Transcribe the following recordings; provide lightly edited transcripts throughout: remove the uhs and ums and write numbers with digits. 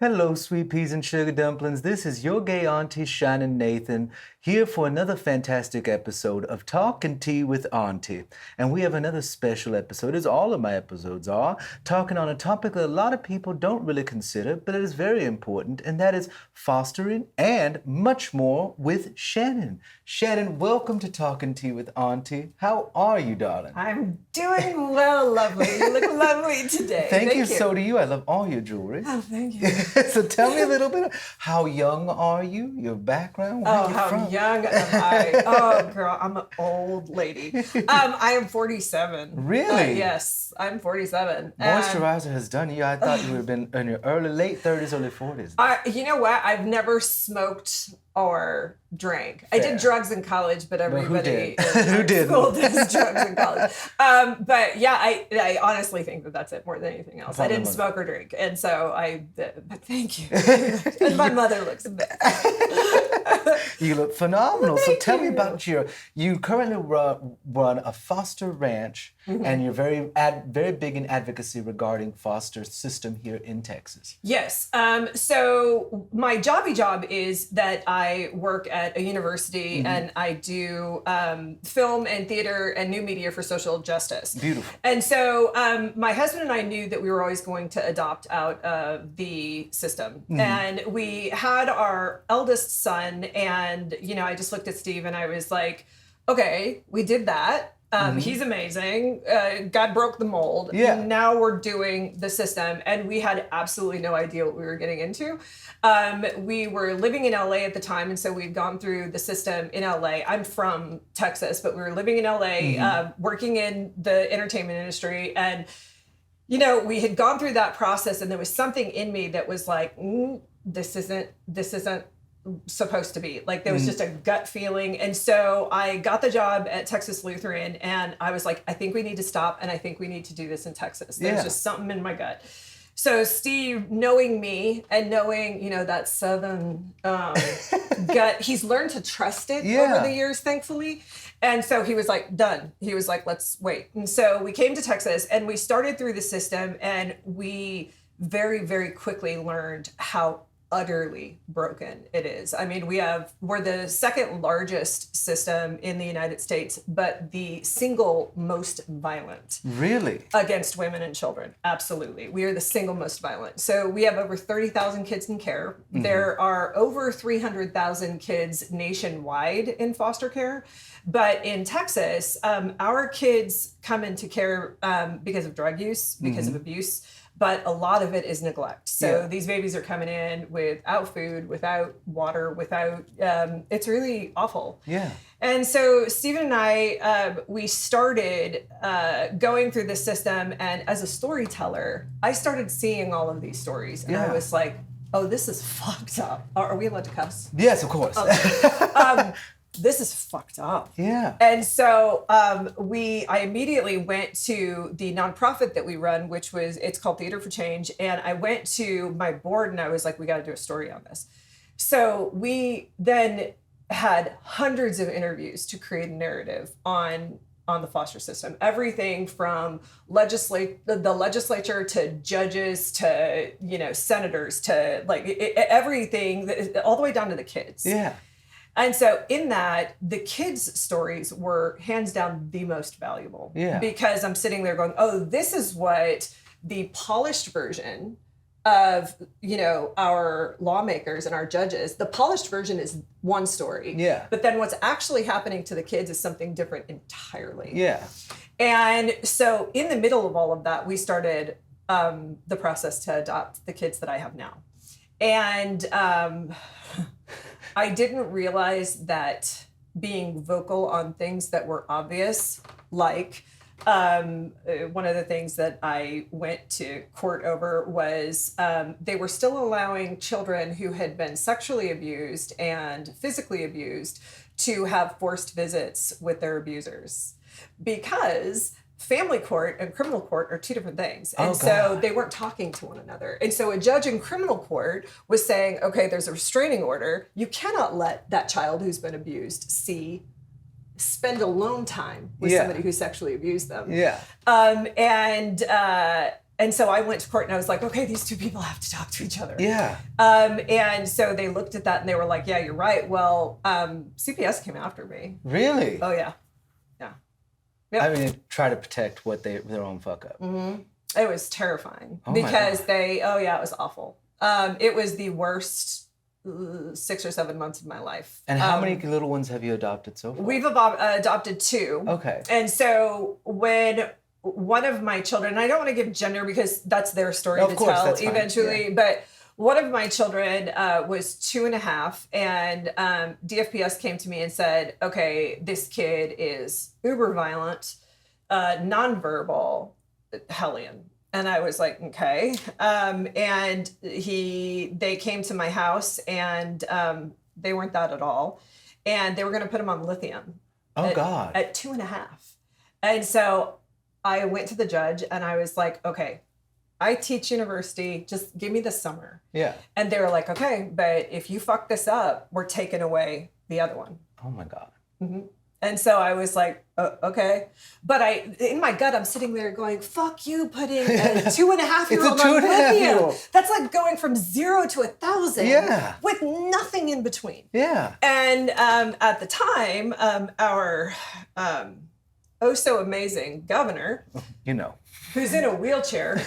Hello, sweet peas and sugar dumplings. This is your gay auntie, ShiningNathan, here for another fantastic episode of Talking Tea with Auntie. And we have another special episode, as all of my episodes are, talking on a topic that a lot of people don't really consider, but it is very important, and that is fostering and much more with Shannan. Shannan, welcome to Talking Tea with Auntie. How are you, darling? I'm doing well, lovely. You look lovely today. Thank you. So do you. I love all your jewelry. Oh, thank you. So tell me a little bit. How young are you? Your background? Where are you from? Young am I? Oh, girl, I'm an old lady. I am 47. Really? Yes, I'm 47. Moisturizer has done you. I thought you would have been in your late 30s, early 40s. You know what? I've never smoked or drank. Fair. I did drugs in college, but everybody who did? School does drugs in college. But yeah, I honestly think that that's it more than anything else. I didn't smoke or drink, and so but thank you. And my mother looks amazing. You look phenomenal. So tell me about you currently run a foster ranch, and you're very big in advocacy regarding foster system here in Texas. Yes. So my job is that I work at a university and I do film and theater and new media for social justice. Beautiful. And so my husband and I knew that we were always going to adopt out of the system. And we had our eldest son, and I just looked at Steve and I was like, okay, we did that. He's amazing. God broke the mold. Yeah. Now we're doing the system. And we had absolutely no idea what we were getting into. We were living in LA at the time. And so we'd gone through the system in LA. I'm from Texas, but we were living in LA, working in the entertainment industry. And, we had gone through that process, and there was something in me that was like, this isn't supposed to be. Like, there was just a gut feeling. And so I got the job at Texas Lutheran, and I was like, I think we need to stop, and I think we need to do this in Texas. There's just something in my gut. So Steve, knowing me and knowing, that Southern gut, he's learned to trust it over the years, thankfully. And so he was like, done. He was like, let's wait. And so we came to Texas, and we started through the system, and we very, very quickly learned how utterly broken it is. I mean, we're the second largest system in the United States, but the single most violent. Really? Against women and children. Absolutely. We are the single most violent. So we have over 30,000 kids in care. There are over 300,000 kids nationwide in foster care. But in Texas, our kids come into care because of drug use, because of abuse. But a lot of it is neglect. So these babies are coming in without food, without water, without, it's really awful. Yeah. And so Stephen and I, we started going through the system. And as a storyteller, I started seeing all of these stories. And I was like, oh, this is fucked up. Are we allowed to cuss? Yes, of course. Okay. This is fucked up. Yeah. And so I immediately went to the nonprofit that we run, it's called Theater for Change. And I went to my board and I was like, we got to do a story on this. So we then had hundreds of interviews to create a narrative on the foster system. Everything from the legislature to judges to, senators to everything, all the way down to the kids. Yeah. And so in that, the kids' stories were hands down the most valuable. Yeah. Because I'm sitting there going, oh, this is what the polished version of, our lawmakers and our judges, the polished version is one story. Yeah. But then what's actually happening to the kids is something different entirely. Yeah. And so in the middle of all of that, we started the process to adopt the kids that I have now. And I didn't realize that being vocal on things that were obvious, like one of the things that I went to court over was they were still allowing children who had been sexually abused and physically abused to have forced visits with their abusers, because family court and criminal court are two different things. And so they weren't talking to one another. And so a judge in criminal court was saying, okay, there's a restraining order. You cannot let that child who's been abused spend alone time with somebody who sexually abused them. Yeah. And so I went to court and I was like, okay, these two people have to talk to each other. Yeah. And so they looked at that and they were like, yeah, you're right. Well, CPS came after me. Really? Oh, yeah. Yeah. Yep. I mean, try to protect their own fuck up. It was terrifying Oh my because God. it was awful. It was the worst 6 or 7 months of my life. And how many little ones have you adopted so far? We've adopted 2. Okay. And so when one of my children, and I don't want to give gender because that's their story Of to course, tell that's fine. eventually, but one of my children was 2.5, and DFPS came to me and said, okay, this kid is uber violent, nonverbal, hellion. And I was like, okay. And they came to my house and they weren't that at all. And they were going to put him on lithium. Oh, God. At 2.5. And so I went to the judge and I was like, okay, I teach university, just give me the summer. Yeah. And they were like, okay, but if you fuck this up, we're taking away the other one. Oh, my God. And so I was like, okay. But in my gut, I'm sitting there going, fuck you, putting a 2.5-year-old on lithium. That's like going from 0 to 1,000 with nothing in between. Yeah. And at the time, our oh so amazing governor, who's in a wheelchair,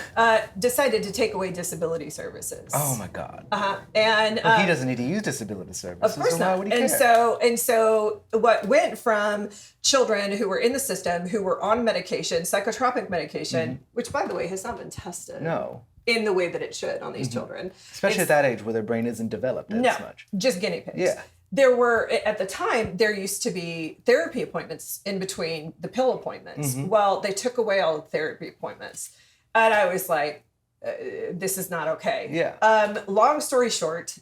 decided to take away disability services. Oh my God. And he doesn't need to use disability services. of course so why not. would he And care? so what went from children who were in the system who were on medication, psychotropic medication, which by the way has not been tested. No. In the way that it should on these children. Especially at that age where their brain isn't developed as much. Just guinea pigs. Yeah. There were, at the time, there used to be therapy appointments in between the pill appointments. Well, they took away all the therapy appointments. And I was like, this is not okay. Yeah. Long story short,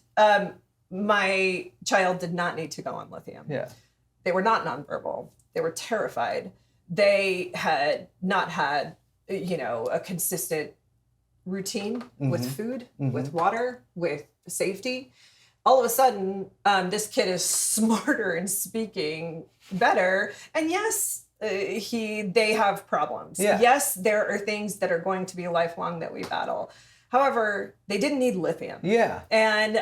my child did not need to go on lithium. Yeah. They were not nonverbal. They were terrified. They had not had, a consistent routine with food, with water, with safety. All of a sudden, this kid is smarter and speaking better. And yes, they have problems. Yeah. Yes, there are things that are going to be lifelong that we battle. However, they didn't need lithium. Yeah. And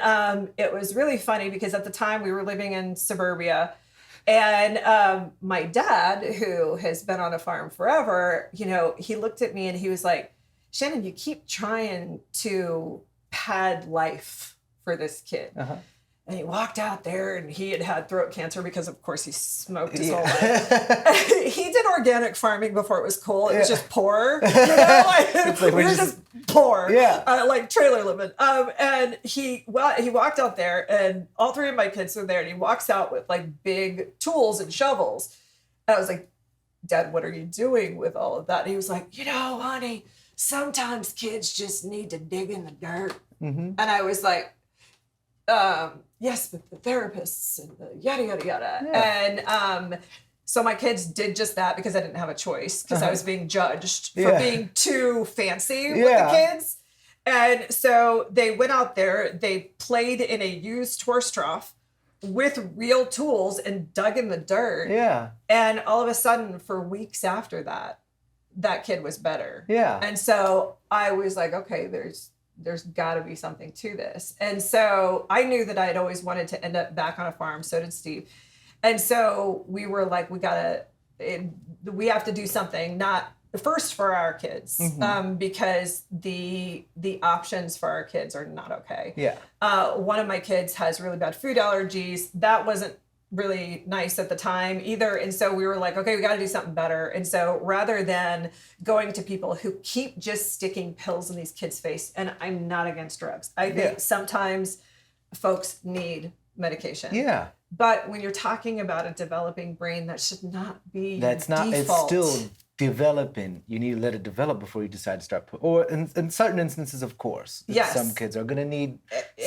it was really funny because at the time we were living in suburbia. And my dad, who has been on a farm forever, he looked at me and he was like, Shannan, you keep trying to pad life for this kid. And he walked out there and he had throat cancer because of course he smoked his whole life. He did organic farming before it was cool. It was just poor. We were just poor. Like trailer living. And he walked out there and all 3 of my kids were there and he walks out with like big tools and shovels. And I was like, Dad, what are you doing with all of that? And he was like, honey, sometimes kids just need to dig in the dirt. And I was like, yes, but the therapists and the yada, yada, yada. And so my kids did just that because I didn't have a choice because I was being judged for being too fancy with the kids. And so they went out there, they played in a used horse trough with real tools and dug in the dirt. Yeah. And all of a sudden, for weeks after that, that kid was better. Yeah. And so I was like, okay, there's got to be something to this. And so I knew that I'd always wanted to end up back on a farm. So did Steve. And so we were like, we have to do something, not first for our kids, because the options for our kids are not okay. Yeah. One of my kids has really bad food allergies. That wasn't really nice at the time either. And so we were like, okay, we got to do something better. And so rather than going to people who keep just sticking pills in these kids' face, and I'm not against drugs. I think sometimes folks need medication. Yeah. But when you're talking about a developing brain, that should not be default. It's still developing. You need to let it develop before you decide to start or in certain instances, of course. Yes. Some kids are going to need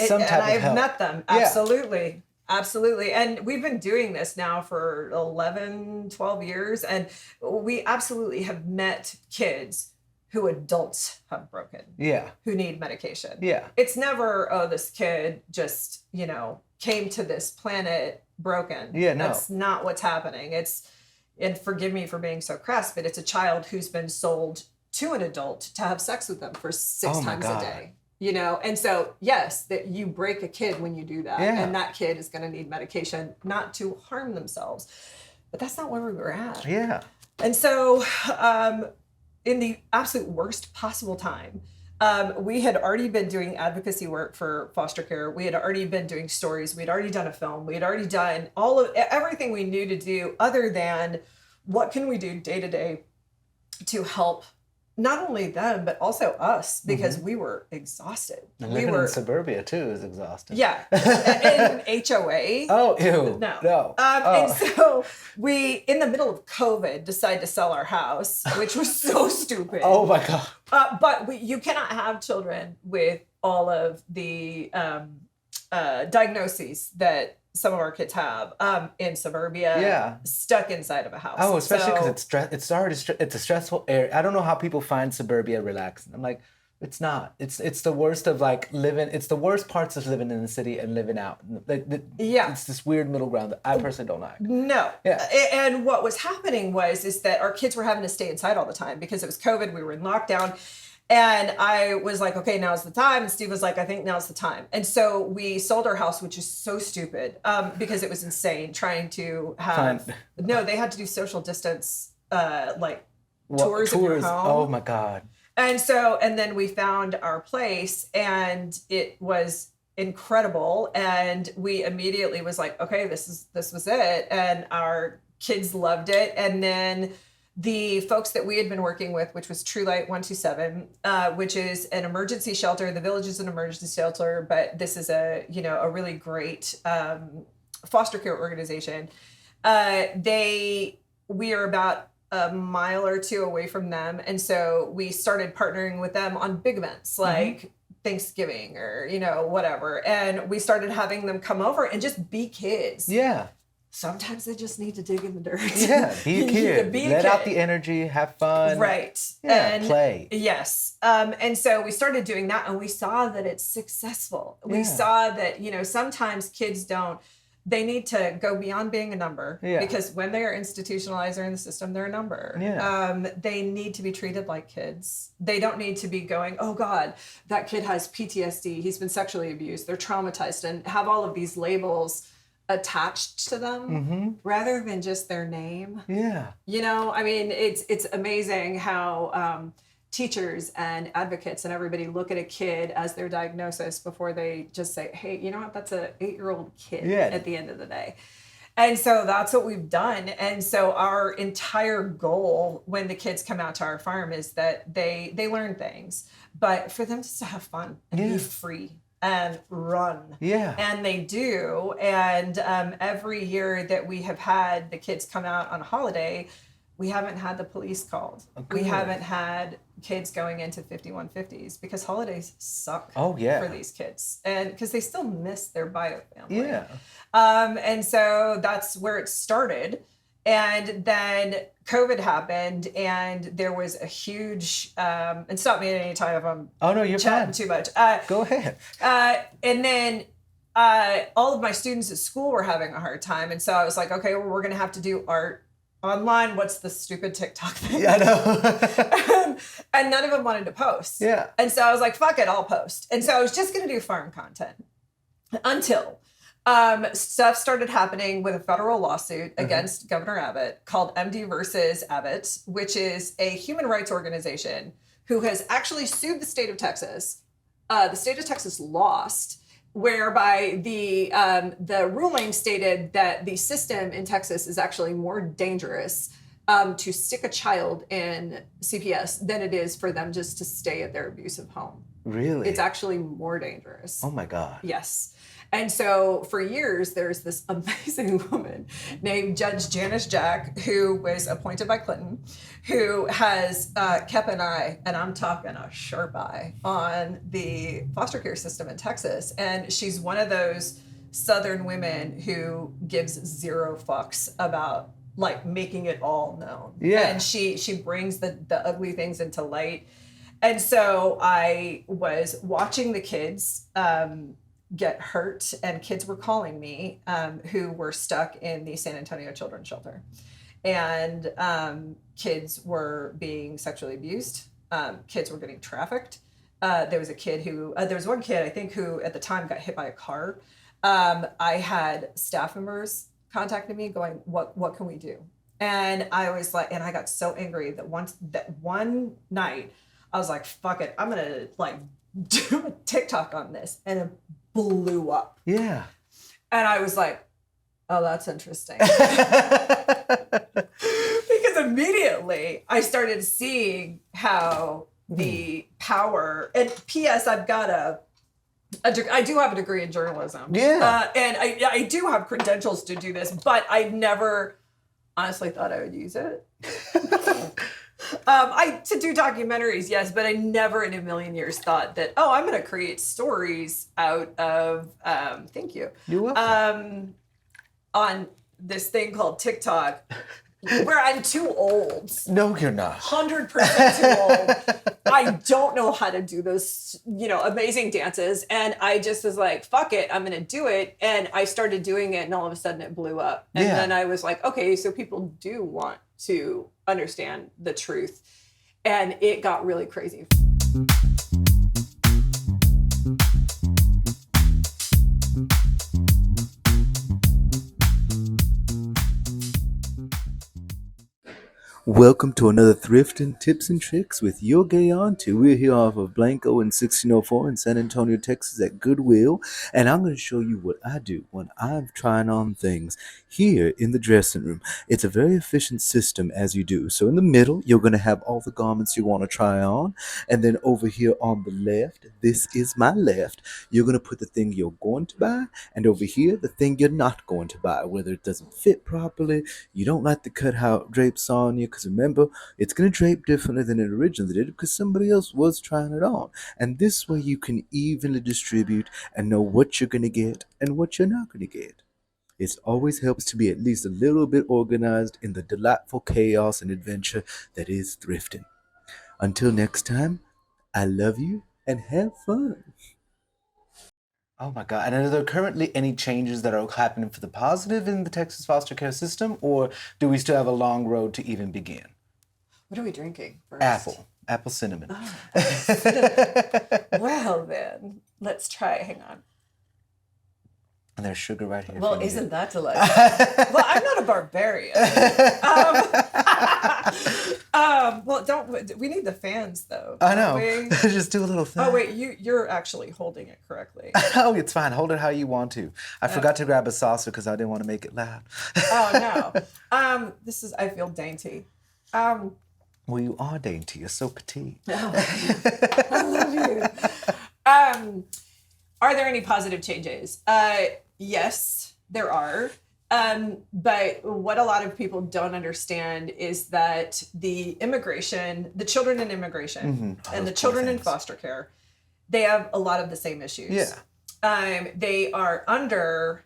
some type of help. And I've met them. Absolutely. Absolutely. And we've been doing this now for 11, 12 years. And we absolutely have met kids who adults have broken. Yeah. Who need medication. Yeah. It's never, this kid just, came to this planet broken. Yeah, no. That's not what's happening. And forgive me for being so crass, but it's a child who's been sold to an adult to have sex with them for 6 Oh my times a God. day. You know, and so yes, that you break a kid when you do that, Yeah. and that kid is going to need medication not to harm themselves. But that's not where we were at. Yeah. And so, in the absolute worst possible time, we had already been doing advocacy work for foster care. We had already been doing stories. We had already done a film. We had already done everything we knew to do, other than what can we do day to day to help not only them, but also us, because we were exhausted. And We living were, in suburbia too is exhausting. yeah, in HOA. Oh, ew. No. And so we, in the middle of COVID, decided to sell our house, which was so stupid. Oh my God. But you cannot have children with all of the diagnoses that some of our kids have in suburbia. Yeah. Stuck inside of a house. Oh, especially because So- it's a stressful area. I don't know how people find suburbia relaxing. I'm like, it's not. It's the worst of like living. It's the worst parts of living in the city and living out. Yeah. It's this weird middle ground that I personally don't like. No. Yeah. And what was happening is that our kids were having to stay inside all the time because it was COVID. We were in lockdown. And I was like, okay, now's the time. And Steve was like, I think now's the time. And so we sold our house, which is so stupid because it was insane trying to have. No, they had to do social distance, tours of your home. Oh my God. And so, and then we found our place, and it was incredible. And we immediately was like, okay, this was it. And our kids loved it. And then the folks that we had been working with, which was True Light 127, which is an emergency shelter. The village is an emergency shelter, but this is a really great foster care organization. We are about a mile or two away from them. And so we started partnering with them on big events like Thanksgiving or, whatever. And we started having them come over and just be kids. Yeah. Sometimes they just need to dig in the dirt. Yeah, be a kid. Let out the energy, have fun. Right. Yeah, and play. Yes. And so we started doing that, and we saw that it's successful. We saw that, sometimes kids they need to go beyond being a number because when they are institutionalized or in the system, they're a number. Yeah. They need to be treated like kids. They don't need to be going, oh God, that kid has PTSD. He's been sexually abused. They're traumatized, and have all of these labels attached to them rather than just their name. Yeah. It's amazing how teachers and advocates and everybody look at a kid as their diagnosis before they just say, hey, you know what, that's a 8-year-old kid at the end of the day. And so that's what we've done. And so our entire goal when the kids come out to our farm is that they learn things, but for them just to have fun and be free and run. Yeah. And they do. And every year that we have had the kids come out on a holiday, we haven't had the police called. We haven't had kids going into 5150s because holidays suck for these kids. And because they still miss their bio family. Yeah. And so that's where it started. And then COVID happened, and there was a huge, and stop me at any time if I'm chatting too much. Go ahead. And then all of my students at school were having a hard time. And so I was like, okay, well, we're going to have to do art online. What's the stupid TikTok thing? Yeah, I know. And none of them wanted to post. Yeah. And so I was like, fuck it, I'll post. And so I was just going to do farm content until stuff started happening with a federal lawsuit against Governor Abbott called MD versus Abbott, which is a human rights organization who has actually sued the state of Texas. The state of Texas lost, whereby the ruling stated that the system in Texas is actually more dangerous to stick a child in CPS than it is for them just to stay at their abusive home. Really? It's actually more dangerous. Oh my God. Yes. And so for years, there's this amazing woman named Judge Janice Jack, who was appointed by Clinton, who has kept an eye, and I'm talking a sharp eye, on the foster care system in Texas. And she's one of those Southern women who gives zero fucks about like making it all known. Yeah. And she brings the ugly things into light. And so I was watching the kids get hurt, and kids were calling me who were stuck in the San Antonio Children's Shelter. And kids were being sexually abused. kids were getting trafficked. There was one kid, I think, who at the time got hit by a car. I had staff members contacting me going, what can we do? And I was like, and I got so angry that one night I was like, fuck it, I'm gonna like do a TikTok on this, and it blew up. Yeah. And I was like, oh, that's interesting. Because immediately I started seeing how the power, and P.S. I do have a degree in journalism. Yeah. And I do have credentials to do this, but I never honestly thought I would use it. To do documentaries, yes, but I never in a million years thought that, oh, I'm going to create stories out of, thank you. You're welcome. On this thing called TikTok, where I'm too old. No, you're not. 100% too old. I don't know how to do those, amazing dances. And I just was like, fuck it, I'm going to do it. And I started doing it, and all of a sudden it blew up. And then I was like, okay, so people do want to understand the truth. And it got really crazy. Welcome to another Thrifting Tips and Tricks with your Gay Auntie. We're here off of Blanco in 1604 in San Antonio, Texas at Goodwill. And I'm going to show you what I do when I'm trying on things here in the dressing room. It's a very efficient system as you do. So in the middle, you're going to have all the garments you want to try on. And then over here on the left, this is my left, you're going to put the thing you're going to buy. And over here, the thing you're not going to buy, whether it doesn't fit properly, you don't like the cut how it drapes on you. Because remember, it's going to drape differently than it originally did because somebody else was trying it on. And this way you can evenly distribute and know what you're going to get and what you're not going to get. It always helps to be at least a little bit organized in the delightful chaos and adventure that is thrifting. Until next time, I love you and have fun. Oh my God. And are there currently any changes that are happening for the positive in the Texas foster care system, or do we still have a long road to even begin? What are we drinking first? Apple cinnamon. Oh, cinnamon. Well then, let's try it. Hang on. And there's sugar right here. Well, isn't that delicious? Well, I'm not a barbarian. We need the fans though. I know. Just do a little thing. Oh wait, you're actually holding it correctly. Oh, it's fine. Hold it how you want to. I forgot to grab a saucer because I didn't want to make it loud. Oh no. I feel dainty. Well, you are dainty. You're so petite. Oh, I love you. Are there any positive changes? Yes, there are. But what a lot of people don't understand is that the children in immigration and the children in foster care, they have a lot of the same issues. Yeah. They are under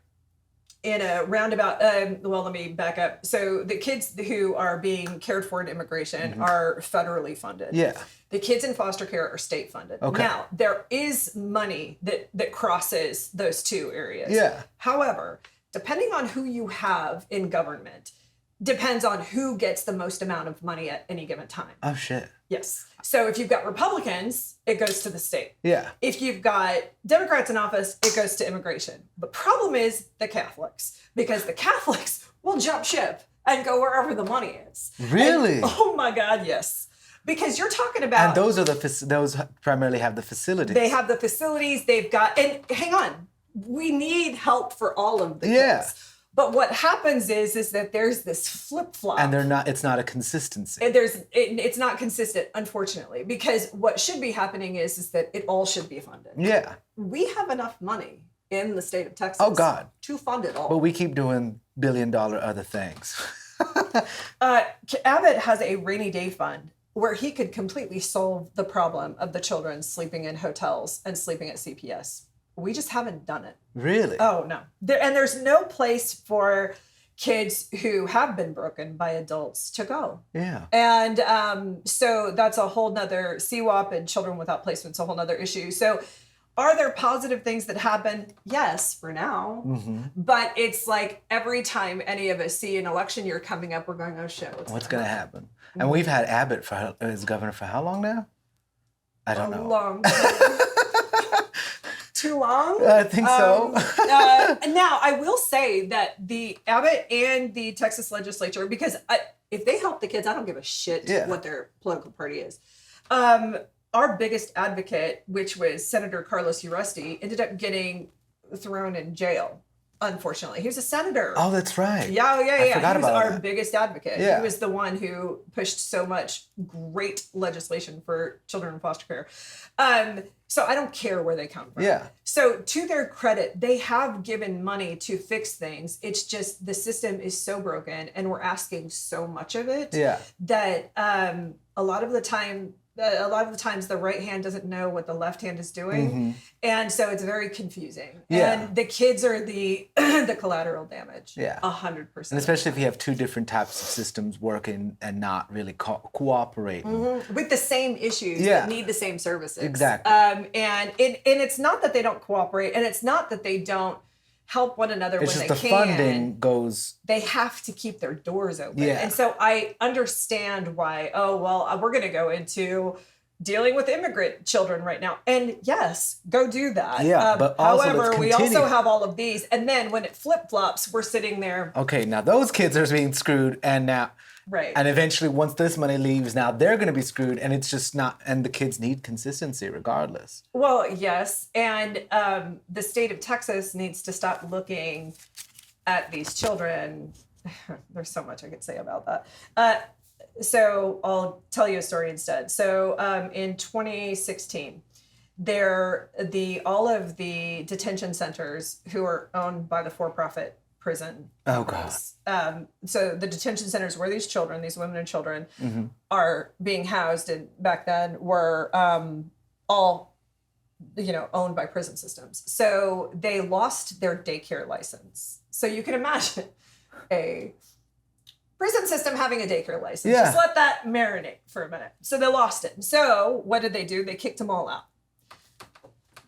in a roundabout, let me back up. So the kids who are being cared for in immigration are federally funded. Yeah. The kids in foster care are state funded. Okay. Now, there is money that crosses those two areas. Yeah. However, depending on who you have in government, depends on who gets the most amount of money at any given time. Oh, shit. Yes. So if you've got Republicans, it goes to the state. Yeah. If you've got Democrats in office, it goes to immigration. The problem is the Catholics, because the Catholics will jump ship and go wherever the money is. Really? And, oh my God, yes. Because you're talking about... And those primarily have the facilities. They have the facilities, they've got... And hang on, we need help for all of the kids. But what happens is that there's this flip-flop. And it's not a consistency. And it's not consistent, unfortunately, because what should be happening is that it all should be funded. Yeah. We have enough money in the state of Texas. Oh, God. To fund it all. But we keep doing billion-dollar other things. Abbott has a rainy day fund where he could completely solve the problem of the children sleeping in hotels and sleeping at CPS. We just haven't done it. Really? Oh, no. There's no place for kids who have been broken by adults to go. Yeah. And so that's a whole nother CWAP, and children without placement's a whole nother issue. So are there positive things that happen? Yes, for now. Mm-hmm. But it's like every time any of us see an election year coming up, we're going, oh shit. What's going to happen? And we've had Abbott as governor for how long now? I don't know. Long time. Too long? I think so. Now, I will say that the Abbott and the Texas legislature, because if they help the kids, I don't give a shit what their political party is. Our biggest advocate, which was Senator Carlos Uresti, ended up getting thrown in jail. Unfortunately, he was a senator. Oh, that's right. Yeah. I forgot he was about our that. biggest advocate. Yeah. He was the one who pushed so much great legislation for children in foster care. So I don't care where they come from. Yeah. So to their credit, they have given money to fix things. It's just the system is so broken, and we're asking so much of it that a lot of the times the right hand doesn't know what the left hand is doing. And so it's very confusing. And the kids are the the collateral damage. 100%. And especially if you have two different types of systems working and not really cooperating. With the same issues that need the same services. Exactly. And it's not that they don't cooperate, and it's not that they don't help one another It's when just they the can. funding goes. They have to keep their doors open. Yeah. And so I understand why, we're going to go into dealing with immigrant children right now. And yes, go do that. Yeah, but also however, let's we continue. also have all of these. And then when it flip-flops, we're sitting there. Okay, now those kids are being screwed, and now. Right. And eventually, once this money leaves, now they're going to be screwed, and it's just not. And the kids need consistency, regardless. Well, yes, and the state of Texas needs to stop looking at these children. There's so much I could say about that. So I'll tell you a story instead. So in 2016, all of the detention centers who are owned by the for-profit prison. Oh God. So the detention centers where these children, these women and children, are being housed, and back then were all, owned by prison systems. So they lost their daycare license. So you can imagine a prison system having a daycare license. Yeah. Just let that marinate for a minute. So they lost it. So what did they do? They kicked them all out.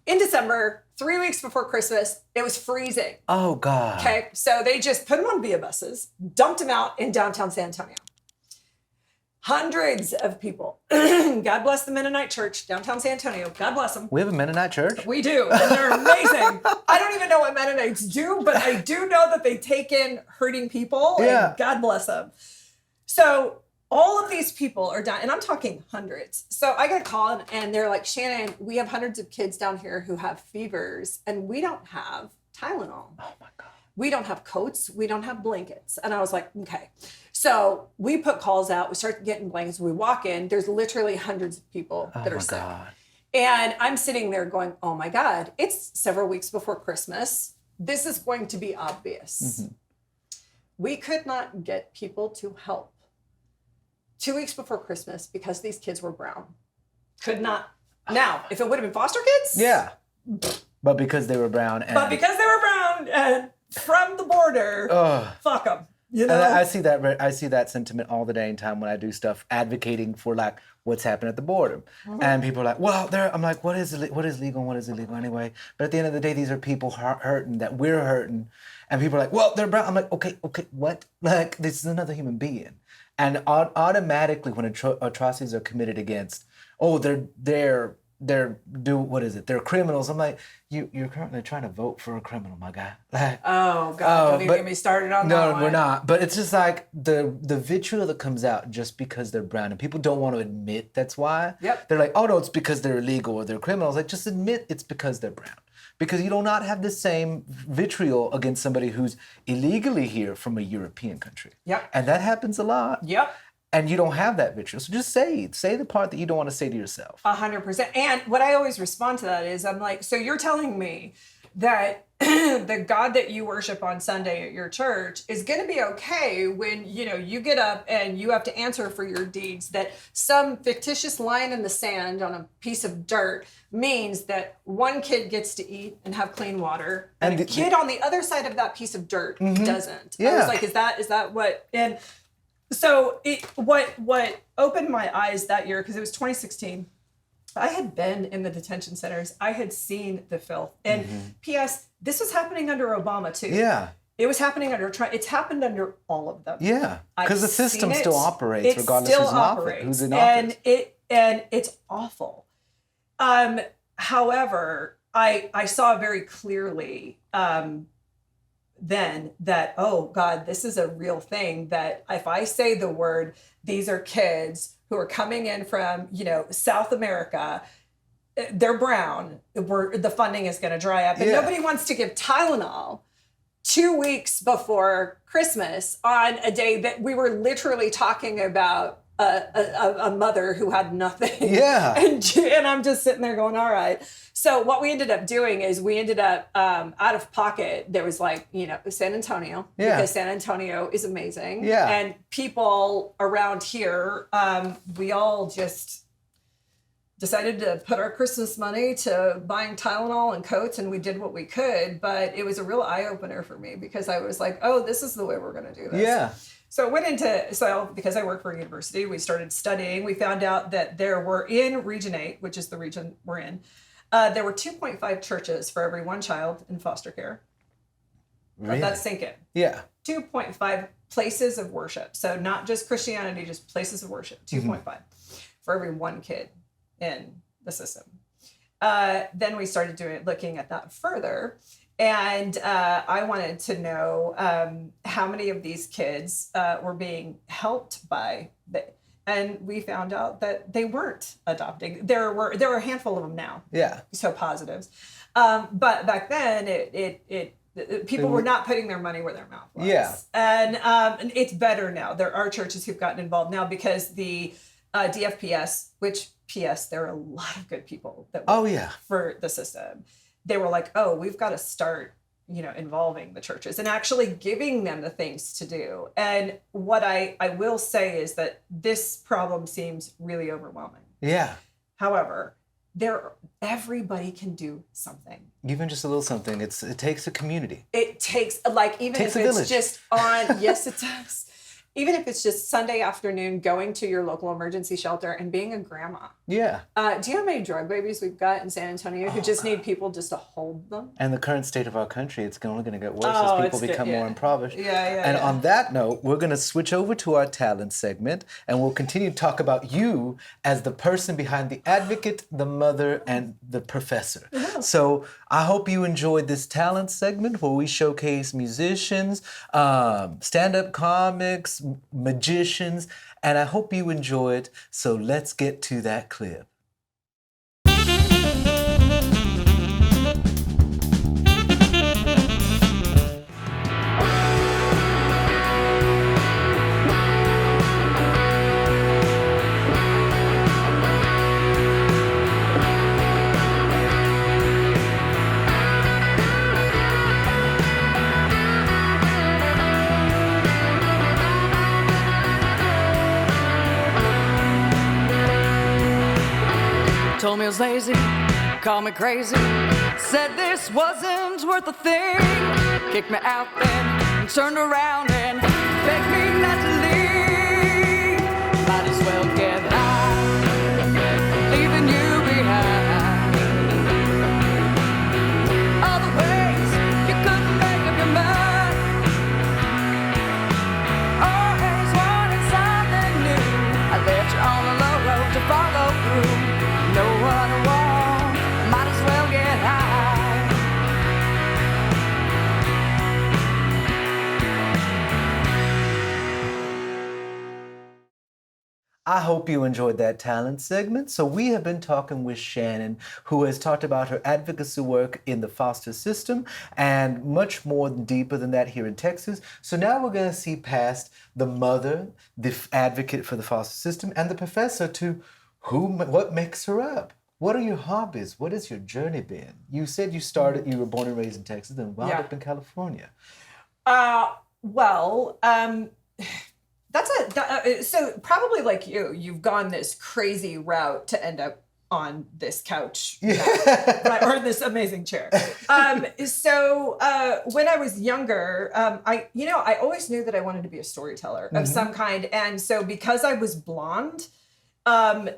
In December, 3 weeks before Christmas, it was freezing. Oh God. Okay, so they just put them on via buses, dumped them out in downtown San Antonio. Hundreds of people. God bless the Mennonite Church, downtown San Antonio. God bless them. We have a Mennonite church? We do, and they're amazing. I don't even know what Mennonites do, but I do know that they take in hurting people, and God bless them. So all of these people are down, and I'm talking hundreds. So I got a call, and they're like, Shannan, we have hundreds of kids down here who have fevers, and we don't have Tylenol. Oh my God. We don't have coats. We don't have blankets. And I was like, okay. So we put calls out. We start getting blankets. We walk in. There's literally hundreds of people that are sick. God. And I'm sitting there going, oh my God, it's several weeks before Christmas. This is going to be obvious. We could not get people to help 2 weeks before Christmas because these kids were brown. Could not. Now, if it would have been foster kids. Yeah. But because they were brown. And from the border, fuck them. You know? And I see that sentiment all the day in time when I do stuff advocating for like what's happening at the border. And people are like, well, I'm like, what is legal and what is illegal anyway? But at the end of the day, these are people hurting that we're hurting. And people are like, well, they're brown. I'm like, okay, what? Like, this is another human being. And automatically when atrocities are committed against, they're criminals. I'm like, you're currently trying to vote for a criminal, my guy. Like, oh God, don't even get me started on that. No, one. we're not. But it's just like the vitriol that comes out just because they're brown, and people don't want to admit that's why. Yep. They're like, oh no, it's because they're illegal or they're criminals. Like, just admit it's because they're brown. Because you do not have the same vitriol against somebody who's illegally here from a European country. Yep. And that happens a lot. Yep. And you don't have that vitriol. So just say the part that you don't want to say to yourself. 100%. And what I always respond to that is I'm like, so you're telling me that the God that you worship on Sunday at your church is going to be okay when, you get up and you have to answer for your deeds, that some fictitious line in the sand on a piece of dirt means that one kid gets to eat and have clean water and a kid on the other side of that piece of dirt doesn't. Yeah. I was like, is that what? And so what opened my eyes that year, because it was 2016, I had been in the detention centers. I had seen the filth. And P.S., this was happening under Obama too. Yeah. It was happening under Trump. It's happened under all of them. Yeah. Because the system still operates It regardless still of operates. who's in office. And it's awful. However, I saw very clearly then that, oh God, this is a real thing, that if I say the word, these are kids who are coming in from, South America, they're brown, the funding is going to dry up. And nobody wants to give Tylenol 2 weeks before Christmas on a day that we were literally talking about a mother who had nothing. Yeah. And I'm just sitting there going, all right. So what we ended up doing is we ended up out of pocket. There was San Antonio, because San Antonio is amazing. Yeah. And people around here, we all just decided to put our Christmas money to buying Tylenol and coats, and we did what we could. But it was a real eye opener for me, because I was like, oh, this is the way we're going to do this. Yeah. So because I work for a university, we started studying. We found out that there were, in Region 8, which is the region we're in, there were 2.5 churches for every one child in foster care. Really? Let that sink in. Yeah. 2.5 places of worship. So not just Christianity, just places of worship. 2.5 for every one kid in the system. Then we started looking at that further. And I wanted to know how many of these kids were being helped by and we found out that they weren't adopting. There were a handful of them now. Yeah. So positives. But back then, people were not putting their money where their mouth was. Yeah. And it's better now. There are churches who've gotten involved now, because the DFPS, which P.S. there are a lot of good people that work for the system. They were like, oh, we've got to start, involving the churches and actually giving them the things to do. And what I will say is that this problem seems really overwhelming. Yeah. However, everybody can do something. Even just a little something. It takes a community. It takes if it's just on, yes, it does. Even if it's just Sunday afternoon, going to your local emergency shelter and being a grandma. Yeah. Do you know how many drug babies we've got in San Antonio who just need people just to hold them? And the current state of our country, it's only going to get worse as people become more impoverished. And on that note, we're going to switch over to our talent segment, and we'll continue to talk about you as the person behind the advocate, the mother, and the professor. So I hope you enjoyed this talent segment where we showcase musicians, stand-up comics, magicians, and I hope you enjoy it. So let's get to that clip. Told me I was lazy, called me crazy, said this wasn't worth a thing. Kicked me out then, and turned around and begged me not to leave. Might as well get high, leaving you behind. All the ways you couldn't make up your mind, always wanting something new. I left you on the low road to follow through. Know what I want, might as well get high. I hope you enjoyed that talent segment. So we have been talking with Shannan, who has talked about her advocacy work in the foster system and much more deeper than that here in Texas. So now we're going to see past the mother, the advocate for the foster system, and the professor to what makes her up. What are your hobbies? What has your journey been? You said you were born and raised in Texas and wound up in California. So probably like you've gone this crazy route to end up on this couch or this amazing chair. So when I was younger, I always knew that I wanted to be a storyteller of some kind. And so because I was blonde,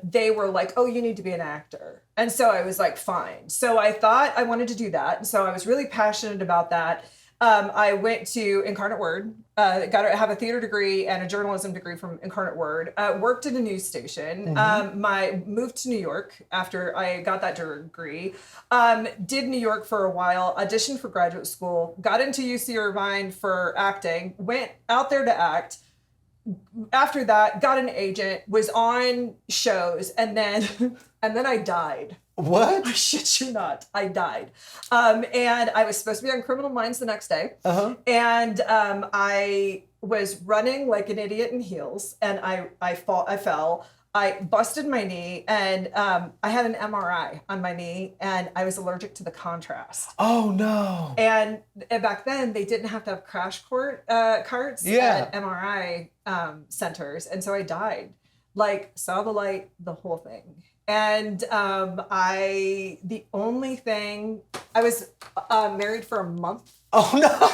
they were like, oh, you need to be an actor. And so I was like, fine. So I thought I wanted to do that. And so I was really passionate about that. I went to Incarnate Word, have a theater degree and a journalism degree from Incarnate Word, worked at a news station, moved to New York after I got that degree, did New York for a while, auditioned for graduate school, got into UC Irvine for acting, went out there to act. After that, got an agent, was on shows, and then I died. What? I shit you not. I died. And I was supposed to be on Criminal Minds the next day. And I was running like an idiot in heels, and I fell. I busted my knee, and I had an MRI on my knee, and I was allergic to the contrast. Oh no! And back then, they didn't have to have crash carts at MRI centers, and so I died. Like, saw the light, the whole thing. And the only thing, I was married for a month. Oh no!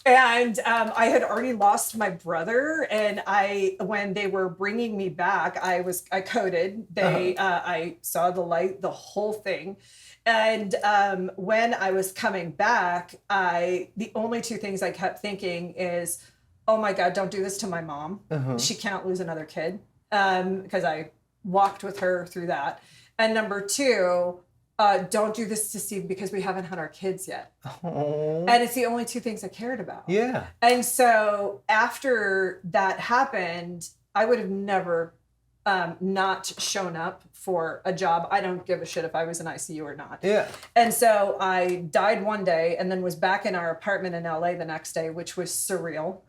And I had already lost my brother, and when they were bringing me back, I coded. I saw the light, the whole thing. And when I was coming back, the only two things I kept thinking is, oh my God, don't do this to my mom. She can't lose another kid, because I walked with her through that. And number two, don't do this to Steve because we haven't had our kids yet. Oh. And it's the only two things I cared about. Yeah. And so after that happened, I would have never not shown up for a job. I don't give a shit if I was in ICU or not. Yeah. And so I died one day and then was back in our apartment in LA the next day, which was surreal.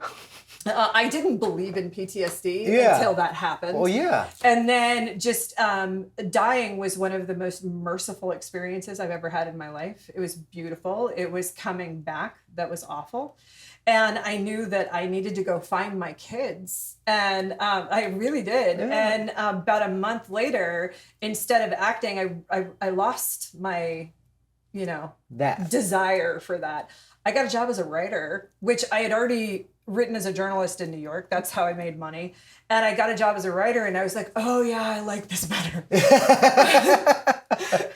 I didn't believe in PTSD until that happened. Oh, yeah. And then just dying was one of the most merciful experiences I've ever had in my life. It was beautiful. It was coming back that was awful. And I knew that I needed to go find my kids. And I really did. Yeah. And about a month later, instead of acting, I lost my, desire for that. I got a job as a writer, which I had already written as a journalist in New York. That's how I made money. And I got a job as a writer, and I was like, oh yeah, I like this better.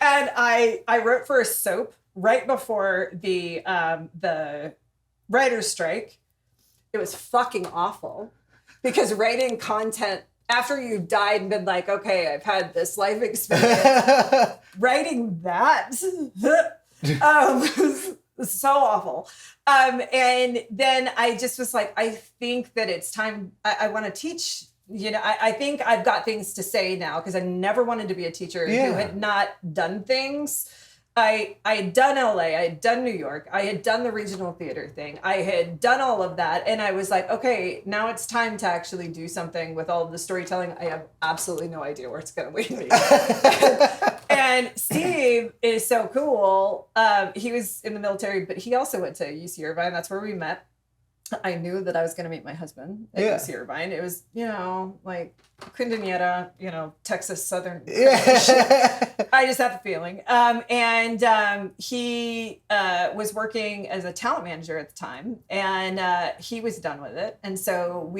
And I wrote for a soap right before the writer's strike. It was fucking awful, because writing content after you've died and been like, okay, I've had this life experience, writing that was so awful. And then I just was like, I think that it's time. I want to teach. I think I've got things to say now, because I never wanted to be a teacher who had not done things. I had done LA, I had done New York, I had done the regional theater thing, I had done all of that, and I was like, okay, now it's time to actually do something with all of the storytelling. I have absolutely no idea where it's going to lead me. And Steve is so cool. He was in the military, but he also went to UC Irvine. That's where we met. I knew that I was going to meet my husband at UC Irvine. It was, like Quinceañera, Texas Southern. Yeah. I just had the feeling. And he was working as a talent manager at the time, and he was done with it. And so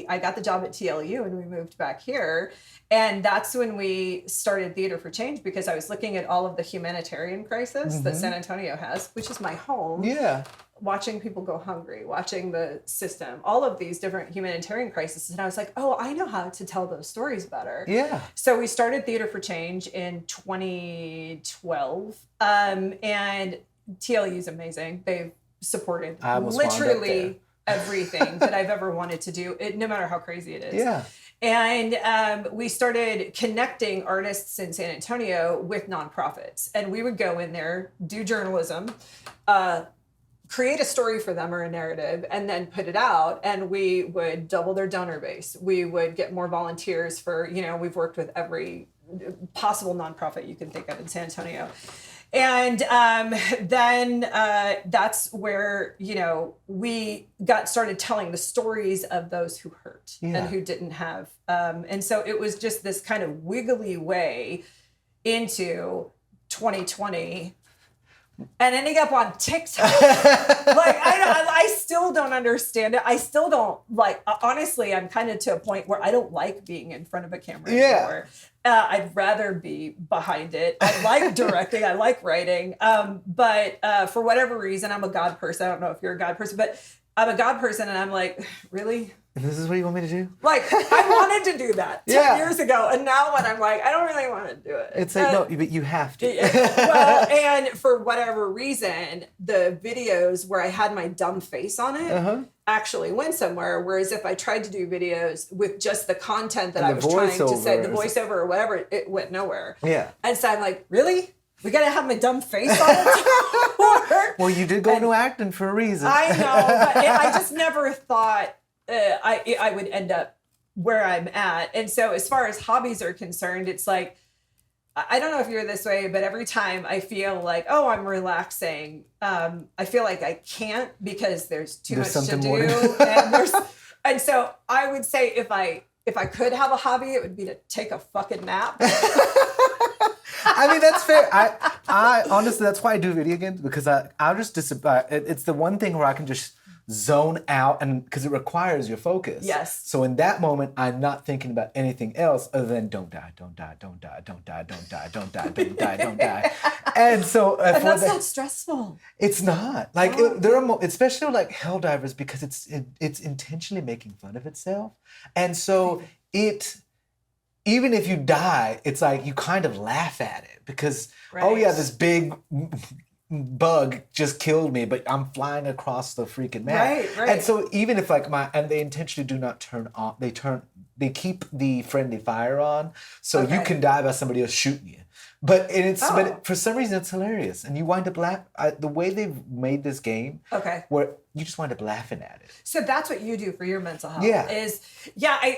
I got the job at TLU, and we moved back here. And that's when we started Theater for Change, because I was looking at all of the humanitarian crisis that San Antonio has, which is my home. Yeah. Watching people go hungry, watching the system, all of these different humanitarian crises. And I was like, oh, I know how to tell those stories better. Yeah. So we started Theater for Change in 2012. And TLU is amazing. They've supported literally everything that I've ever wanted to do, no matter how crazy it is. Yeah. And we started connecting artists in San Antonio with nonprofits. And we would go in there, do journalism, create a story for them or a narrative, and then put it out, and we would double their donor base. We would get more volunteers for, we've worked with every possible nonprofit you can think of in San Antonio. And then that's where, we started telling the stories of those who hurt and who didn't have. And so it was just this kind of wiggly way into 2020. and ending up on TikTok. Like, I still don't understand it. I still don't, like, honestly, I'm kind of to a point where I don't like being in front of a camera anymore. I'd rather be behind it. I like directing. I like writing. But for whatever reason, I'm a God person. I don't know if you're a God person, but I'm a God person, and I'm like, really? This is what you want me to do? Like, I wanted to do that 10 years ago, and now when I'm like, I don't really want to do it. It's like, no, but you have to. Well, and for whatever reason, the videos where I had my dumb face on it actually went somewhere. Whereas if I tried to do videos with just the content that I was trying to say, the voiceover or whatever, it went nowhere. Yeah. And so I'm like, really? We got to have my dumb face on it? Well, you did go into acting for a reason. I know, but I just never thought I would end up where I'm at. And so as far as hobbies are concerned, it's like, I don't know if you're this way, but every time I feel like, oh, I'm relaxing, I feel like I can't because there's too much to do. And so I would say if I could have a hobby, it would be to take a fucking nap. I mean, that's fair. I honestly, that's why I do video games, because I'll just it's the one thing where I can just zone out, and because it requires your focus. Yes. So in that moment, I'm not thinking about anything else other than don't die, don't die, don't die, don't die, don't die, don't die, don't die, don't die. And so and that's not stressful. It's not. Like there are especially like Helldivers, because it's intentionally making fun of itself, and so even if you die, it's like you kind of laugh at it because, oh yeah, this big bug just killed me, but I'm flying across the freaking map. Right. And so even if like they intentionally do not turn on, they keep the friendly fire on, so you can die by somebody else shooting you. But but for some reason it's hilarious, and you wind up the way they've made this game, where you just wind up laughing at it. So that's what you do for your mental health. Yeah.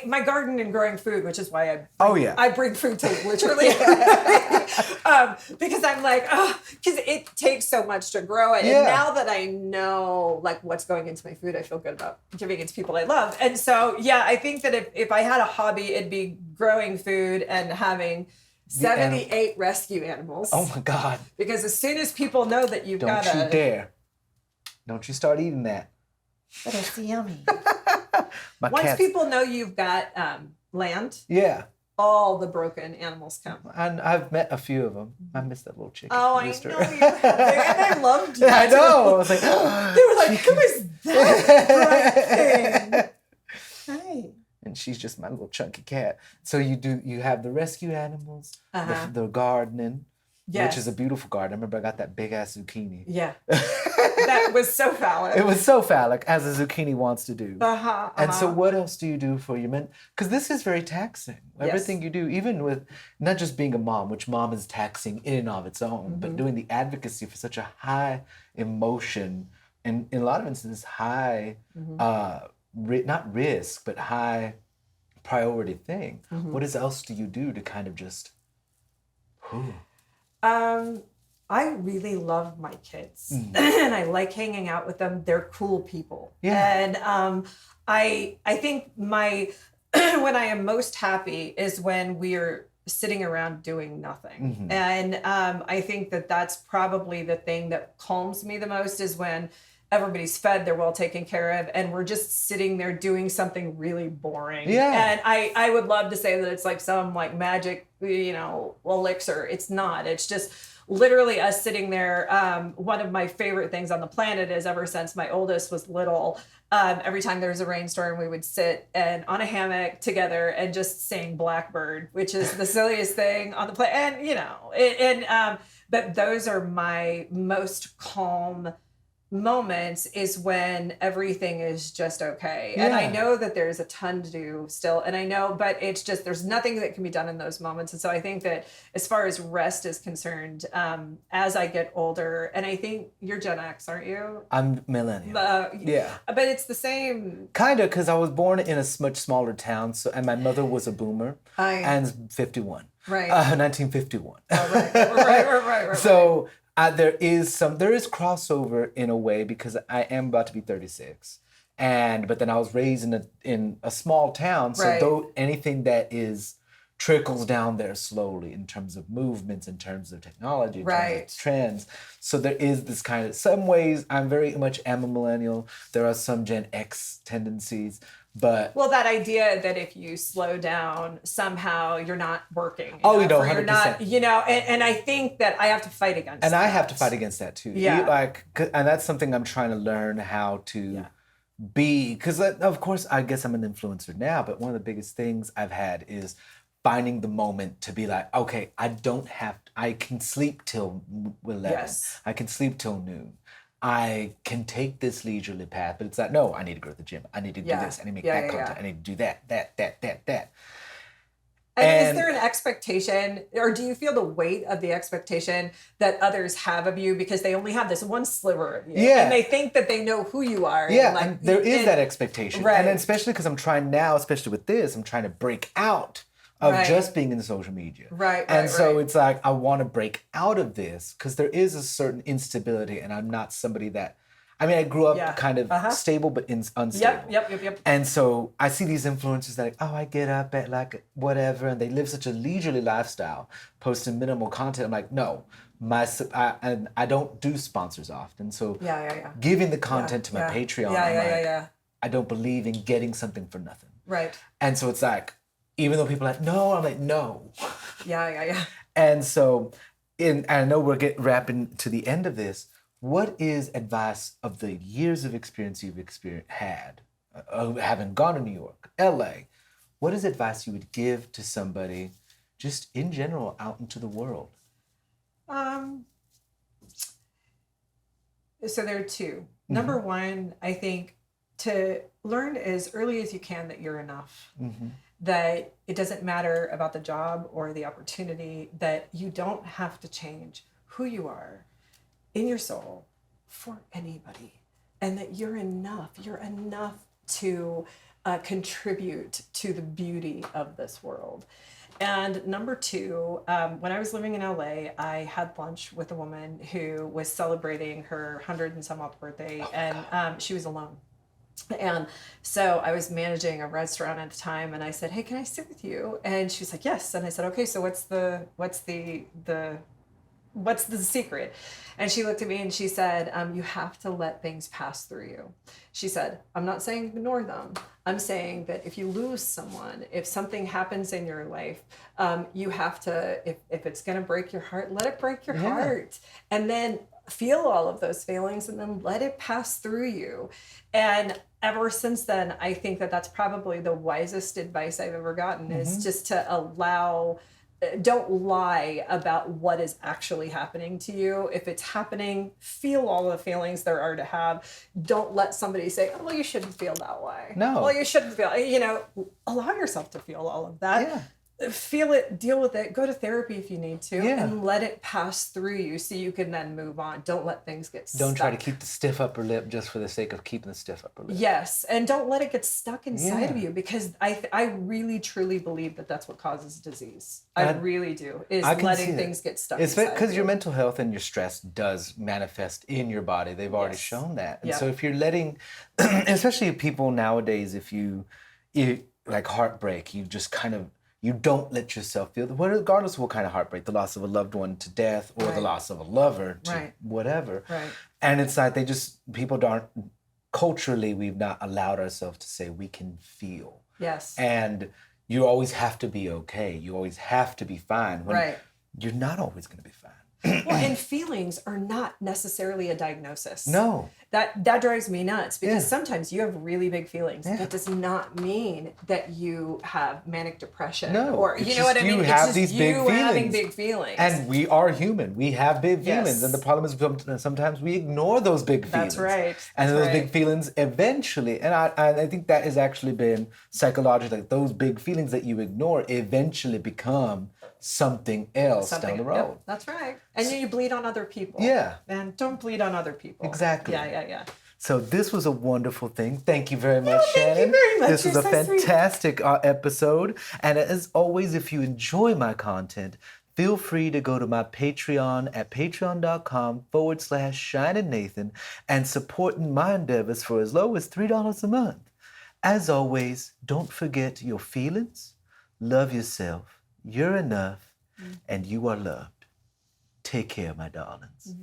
My garden and growing food, which is why I bring food to literally because I'm like, because it takes so much to grow it, and now that I know like what's going into my food, I feel good about giving it to people I love. And so I think that if I had a hobby, it'd be growing food and having 78 rescue animals. Oh my God. Because as soon as people know that you've got Don't you dare. Don't you start eating that. But it's yummy. Once people know you've got land, all the broken animals come. And I've met a few of them. I miss that little chicken. Oh, I know you have. And I loved you. I know. I was like, they were like, who is that bright thing? Hey. And she's just my little chunky cat. So you have the rescue animals, the gardening, which is a beautiful garden. I remember I got that big ass zucchini. Yeah. That was so phallic. It was so phallic, as a zucchini wants to do. And so what else do you do for your men? Because this is very taxing. Everything you do, even with not just being a mom, which mom is taxing in and of its own, but doing the advocacy for such a high emotion, and in a lot of instances, high, not risk, but high priority thing. What else do you do to kind of just... I really love my kids and I like hanging out with them. They're cool people. And I think when I am most happy is when we're sitting around doing nothing. And I think that's probably the thing that calms me the most, is when everybody's fed, they're well taken care of, and we're just sitting there doing something really boring. And I would love to say that it's like some like magic, elixir. It's not. It's just literally us sitting there. One of my favorite things on the planet is, ever since my oldest was little, every time there was a rainstorm, we would sit on a hammock together and just sing Blackbird, which is the silliest thing on the planet. And but those are my most calm moments, is when everything is just okay. And I know that there's a ton to do still, and I know, but it's just, there's nothing that can be done in those moments. And so I think that as far as rest is concerned, as I get older, and I think you're Gen X, aren't you? I'm millennial. But it's the same. Kind of, because I was born in a much smaller town, and my mother was a boomer, and 51. Right. 1951. Oh, right. So there is crossover in a way, because I am about to be 36, but then I was raised in a small town, so though anything that is trickles down there slowly in terms of movements, in terms of technology, in terms Right. of trends. So there is this kind of, some ways I'm very much am a millennial. There are some Gen X tendencies, but Well, that idea that if you slow down, somehow you're not working. Oh, you enough, know, or you're 100%. not, and I think that I have to fight against and that. I have to fight against that too. Yeah. And that's something I'm trying to learn how to be, because of course I guess I'm an influencer now, but one of the biggest things I've had is finding the moment to be like, okay, I can sleep till 11. Yes. I can sleep till noon. I can take this leisurely path, but it's like, no, I need to go to the gym. I need to do this. I need to make that content. I need to do that. And is there an expectation, or do you feel the weight of the expectation that others have of you because they only have this one sliver of you? Yeah. And they think that they know who you are. Yeah, And like, and there is that expectation. Right. And then especially because I'm trying now, especially with this, I'm trying to break out of just being in social media. And so it's like, I want to break out of this because there is a certain instability, and I'm not somebody that, I grew up kind of stable but unstable. Yep. And so I see these influencers that I get up at like whatever, and they live such a leisurely lifestyle, posting minimal content. I'm like, no, I don't do sponsors often. So giving the content to my Patreon, I don't believe in getting something for nothing. Right. And so it's like, even though people are like, no, I'm like, no. Yeah. And so, I know we're wrapping to the end of this. What is advice of the years of experience you've had, having gone to New York, LA? What is advice you would give to somebody just in general out into the world? So there are two. Number one, I think to learn as early as you can that you're enough. That it doesn't matter about the job or the opportunity, that you don't have to change who you are in your soul for anybody, and that you're enough to contribute to the beauty of this world. And number two, when I was living in LA, I had lunch with a woman who was celebrating her 100 and some odd birthday, and she was alone. And so I was managing a restaurant at the time, and I said, "Hey, can I sit with you?" And she was like, "Yes." And I said, "Okay, so what's the secret?" And she looked at me and she said, "You have to let things pass through you." She said, "I'm not saying ignore them. I'm saying that if you lose someone, if something happens in your life, you have to, if it's going to break your heart, let it break your heart. And then feel all of those feelings and then let it pass through you." And ever since then, I think that that's probably the wisest advice I've ever gotten, is just to don't lie about what is actually happening to you. If it's happening, feel all the feelings there are to have. Don't let somebody say, "Oh, well, you shouldn't feel that way." No. Well, you shouldn't feel, allow yourself to feel all of that. Yeah. Feel it, deal with it, go to therapy if you need to, Yeah. and let it pass through you so you can then move on. Don't let things get stuck. Don't try to keep the stiff upper lip just for the sake of keeping the stiff upper lip. Yes, and don't let it get stuck inside of you, because I really truly believe that that's what causes disease. I really do, is letting things get stuck it's inside because of your you. mental health and your stress does manifest in your body. They've already shown that. And so if you're letting, especially people nowadays, if you like heartbreak, you just kind of, you don't let yourself feel, regardless of what kind of heartbreak, the loss of a loved one to death, or the loss of a lover to whatever. Right. And it's like people don't, culturally, we've not allowed ourselves to say we can feel. Yes. And you always have to be okay. You always have to be fine. When you're not always going to be fine. Well, and feelings are not necessarily a diagnosis. No. That drives me nuts, because sometimes you have really big feelings. That does not mean that you have manic depression. No, Or, it's you know what I just mean? you It's have just these you big having feelings. big feelings. And we are human. We have big feelings. Yes. And the problem is sometimes we ignore those big feelings. That's right. And That's those right. big feelings eventually, and I think that has actually been psychological, like those big feelings that you ignore eventually become something else down the road. Yep, that's right. And you bleed on other people. Yeah. And don't bleed on other people. Exactly. Yeah. So this was a wonderful thing. Thank you very much, thank you Shannon. very much. This was You're a so sweet. fantastic episode. And as always, if you enjoy my content, feel free to go to my Patreon at patreon.com/ShiningNathan and support my endeavors for as low as $3 a month. As always, don't forget your feelings, love yourself, You're enough, and you are loved. Take care, my darlings.